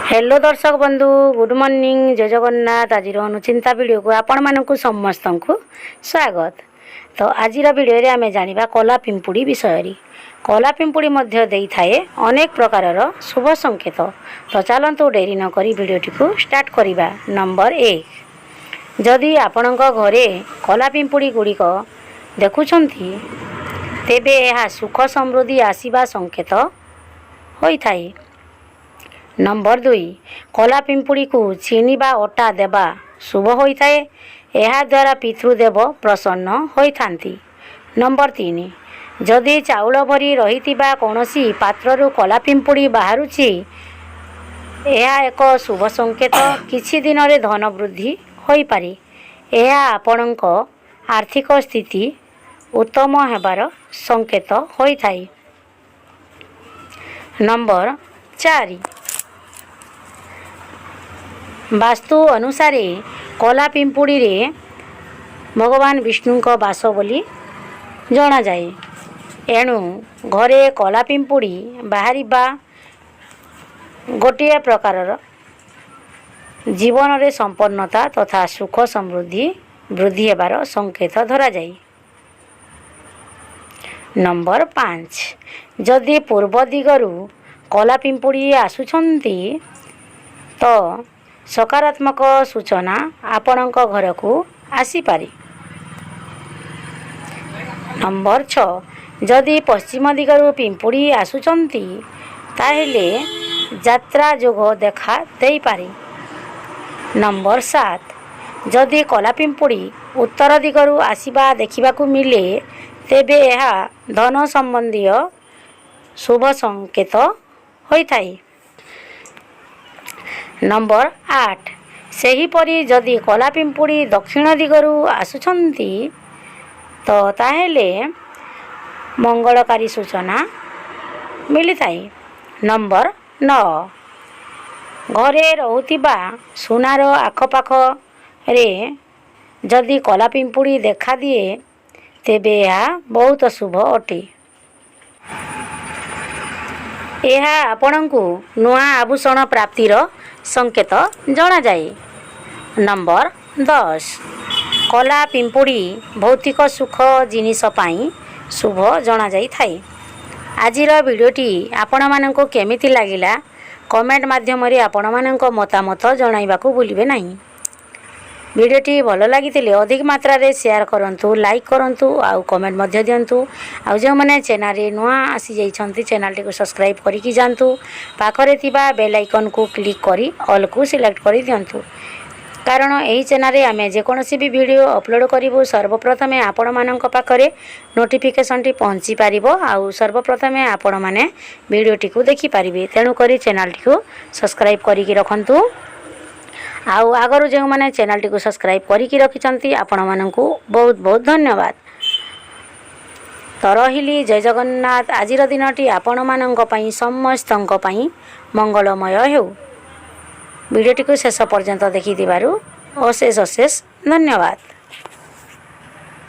Hello दर्शक बंधु good morning जय जगन्नाथ। आजिर अनुचिंता वीडियो को आपण मानक समस्त को स्वागत। तो आजिर वीडियो रे आमे जानिबा कला पिंपुड़ी विषय। कला पिंपुड़ी मध्य देई थाए अनेक प्रकारर शुभ संकेत। तो चलंतु डेरी न करी वीडियोटी को स्टार्ट करिबा। नंबर 1, जदि आपणक घरे कला पिंपुड़ी गुड़िक देखुछंती तेबे यह सुख समृद्धि आसीबा संकेत होई थाए। नंबर 2, कला पिंपुड़ी को चीनी बा अटा देवा शुभ होता है। यह द्वारा पितृदेव प्रसन्न होइथांती। नंबर 3, जदि चाउल भरी रहितिबा कोनोसी पात्ररु कला पिंपुड़ी बाहरुछि यह एक शुभ संकेत। किछि दिन रे धन वृद्धि होई पारे। यह आपणक आर्थिक स्थिति उत्तम हेबार संकेत होई थाए। नंबर 4, वास्तु अनुसार कला पिंपुड़ी रे भगवान विष्णु को बास बोली जना जाए। एणु घरे कला पिंपुड़ी बाहरी गोटे प्रकारर जीवन रे संपन्नता तथा सुख समृद्धि वृद्धि हेबार संकेत धरा जाए। नंबर 5, जदि पूर्व दिगरु कला पिंपुड़ी आसुछंती तो सकारात्मक सूचना आपणक घर को आसी पारे। नंबर 6, जदि पश्चिम दिगरु पिंपुड़ी आसुचंती ताहेले यात्रा जोग देखा देई पारे। नंबर 7, जदि कला पिंपुड़ी उत्तर दिगरु आसीबा देखिबाकू मिले तेबे यह धन संबंधी शुभ संकेत होई थाए। नंबर 8, सेहीपरि जदि कला पिंपुड़ी दक्षिण दिगरु आसुछंती तो ताहेले मंगलकारी सूचना मिलिथाए। नंबर 9, घरे रहुतिबा सुनार आखपाख रे जदि कला पिंपुड़ी देखा दिए तेबे यह बहुत शुभ अटे। यह आपणकु नुआ आभूषण प्राप्तिर संकेत जना जाए। नंबर 10, कला पिंपुड़ी भौतिक सुख जिनिस पाई शुभ जना जाई थाए। आजिर वीडियोटी आपण माननको केमिति लागिला कमेंट माध्यम रे आपण माननको मतामत जणाइबाकू भूलिबे नाही। वीडियोटी भल लगी अधिक मात्रा रे शेयर करंतु, लाइक करंतु आउ कमेंट मध्य दियंतु। आउ जो माने चैनल रे नुआ आसी जाइछंती चैनल टी को सब्सक्राइब करिकि जानतु। पाखरे थिबा बेल आइकन को क्लिक करी ऑल को सिलेक्ट करि दियंतु, कारण एही चैनल रे आमे जे कोनोसी भी वीडियो अपलोड करिवो सर्वप्रथमे आपण मानक पाखरे नोटिफिकेशन टी पहुंची पारिबो। आउ सर्वप्रथमे आपण माने वीडियोटी को देखि पारिबे। तेनु करी चैनल टी को सब्सक्राइब करिकि रखंतु। आउ आगरु जो माने चैनल टी को सब्सक्राइब करिकि रखिचंती आपण माननकु बहुत बहुत धन्यवाद। तो रहिली जय जगन्नाथ। आजिर दिनटी आपण माननक पई समस्तंक पई मंगलमय हेउ। वीडियोटी को शेष पर्यंत देखि दिबारु अशेष अशेष धन्यवाद।